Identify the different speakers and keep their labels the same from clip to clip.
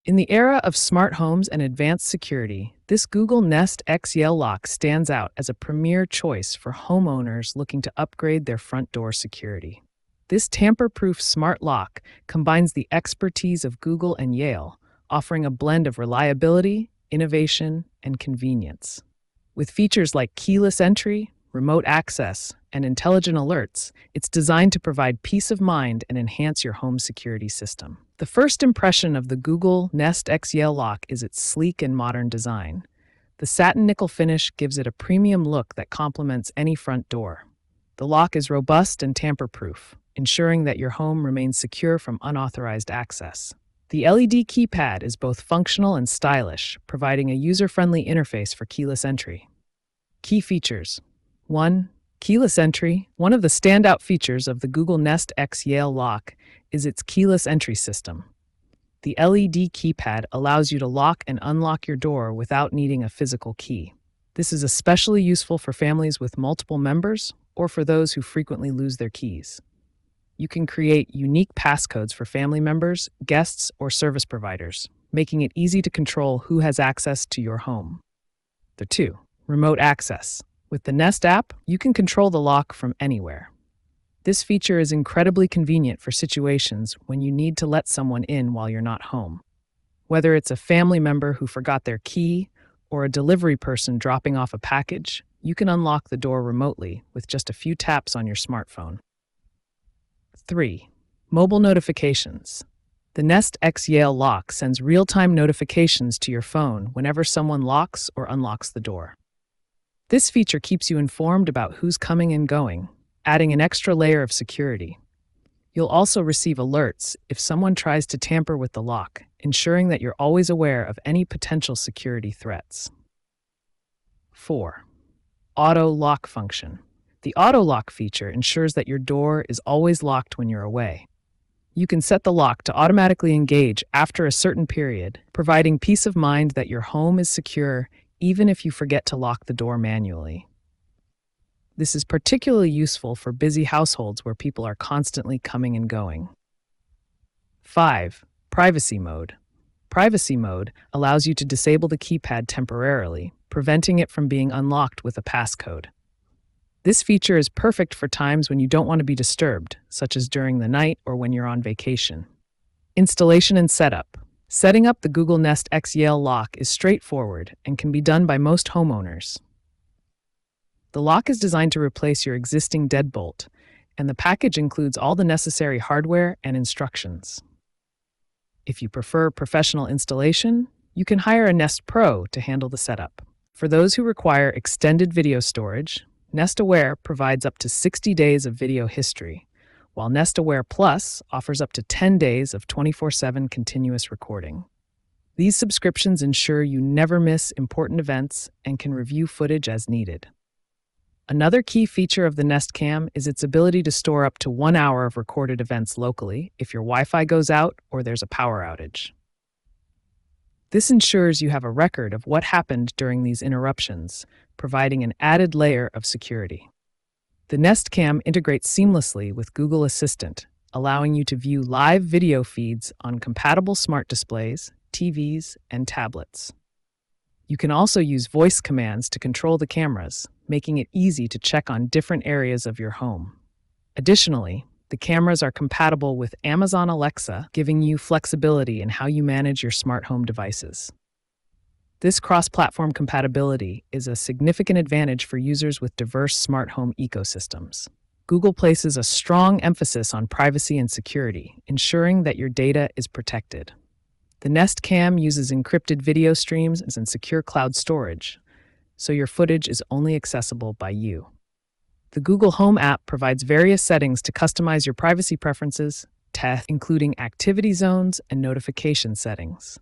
Speaker 1: In the era of smart homes and advanced security, this Google Nest X Yale Lock stands out as a premier choice for homeowners looking to upgrade their front door security. This tamper-proof smart lock combines the expertise of Google and Yale, offering a blend of reliability, innovation, and convenience. With features like keyless entry, remote access, and intelligent alerts, it's designed to provide peace of mind and enhance your home security system. The first impression of the Google Nest X Yale Lock is its sleek and modern design. The satin nickel finish gives it a premium look that complements any front door. The lock is robust and tamper-proof, ensuring that your home remains secure from unauthorized access. The LED keypad is both functional and stylish, providing a user-friendly interface for keyless entry. Key features. 1. Keyless entry. One of the standout features of the Google Nest X Yale Lock is its keyless entry system. The LED keypad allows you to lock and unlock your door without needing a physical key. This is especially useful for families with multiple members or for those who frequently lose their keys. You can create unique passcodes for family members, guests, or service providers, making it easy to control who has access to your home. 2. Remote access. With the Nest app, you can control the lock from anywhere. This feature is incredibly convenient for situations when you need to let someone in while you're not home. Whether it's a family member who forgot their key or a delivery person dropping off a package, you can unlock the door remotely with just a few taps on your smartphone. 3. Mobile notifications. The Nest X Yale Lock sends real-time notifications to your phone whenever someone locks or unlocks the door. This feature keeps you informed about who's coming and going, adding an extra layer of security. You'll also receive alerts if someone tries to tamper with the lock, ensuring that you're always aware of any potential security threats. 4. Auto lock function. The auto lock feature ensures that your door is always locked when you're away. You can set the lock to automatically engage after a certain period, providing peace of mind that your home is secure even if you forget to lock the door manually. This is particularly useful for busy households where people are constantly coming and going. 5. Privacy mode. Privacy mode allows you to disable the keypad temporarily, preventing it from being unlocked with a passcode. This feature is perfect for times when you don't want to be disturbed, such as during the night or when you're on vacation. Installation and setup. Setting up the Google Nest X Yale Lock is straightforward and can be done by most homeowners. The lock is designed to replace your existing deadbolt, and the package includes all the necessary hardware and instructions. If you prefer professional installation, you can hire a Nest Pro to handle the setup. For those who require extended video storage, Nest Aware provides up to 60 days of video history, while Nest Aware Plus offers up to 10 days of 24/7 continuous recording. These subscriptions ensure you never miss important events and can review footage as needed. Another key feature of the Nest Cam is its ability to store up to 1 hour of recorded events locally if your Wi-Fi goes out or there's a power outage. This ensures you have a record of what happened during these interruptions, providing an added layer of security. The Nest Cam integrates seamlessly with Google Assistant, allowing you to view live video feeds on compatible smart displays, TVs, and tablets. You can also use voice commands to control the cameras, making it easy to check on different areas of your home. Additionally, the cameras are compatible with Amazon Alexa, giving you flexibility in how you manage your smart home devices. This cross-platform compatibility is a significant advantage for users with diverse smart home ecosystems. Google places a strong emphasis on privacy and security, ensuring that your data is protected. The Nest Cam uses encrypted video streams and secure cloud storage, so your footage is only accessible by you. The Google Home app provides various settings to customize your privacy preferences, including activity zones and notification settings.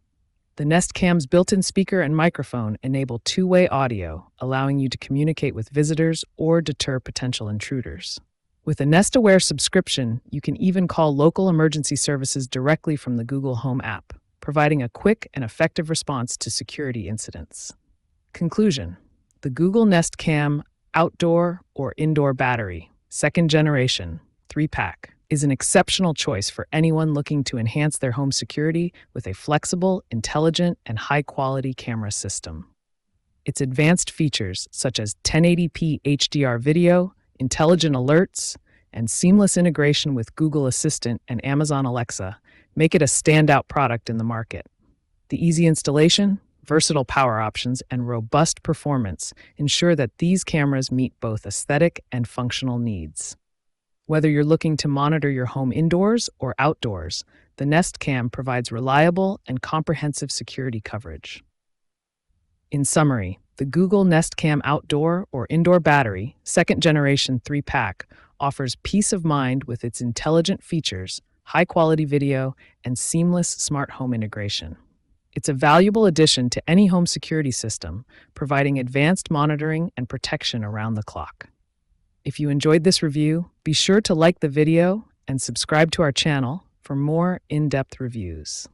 Speaker 1: The Nest Cam's built-in speaker and microphone enable two-way audio, allowing you to communicate with visitors or deter potential intruders. With a Nest Aware subscription, you can even call local emergency services directly from the Google Home app, providing a quick and effective response to security incidents. Conclusion: the Google Nest Cam Outdoor or Indoor Battery, second generation, 3-pack, is an exceptional choice for anyone looking to enhance their home security with a flexible, intelligent, and high-quality camera system. Its advanced features, such as 1080p HDR video, intelligent alerts, and seamless integration with Google Assistant and Amazon Alexa, make it a standout product in the market. The easy installation, versatile power options, and robust performance ensure that these cameras meet both aesthetic and functional needs. Whether you're looking to monitor your home indoors or outdoors, the Nest Cam provides reliable and comprehensive security coverage. In summary, the Google Nest Cam Outdoor or Indoor Battery, second generation 3-pack, offers peace of mind with its intelligent features, high-quality video, and seamless smart home integration. It's a valuable addition to any home security system, providing advanced monitoring and protection around the clock. If you enjoyed this review, be sure to like the video and subscribe to our channel for more in-depth reviews.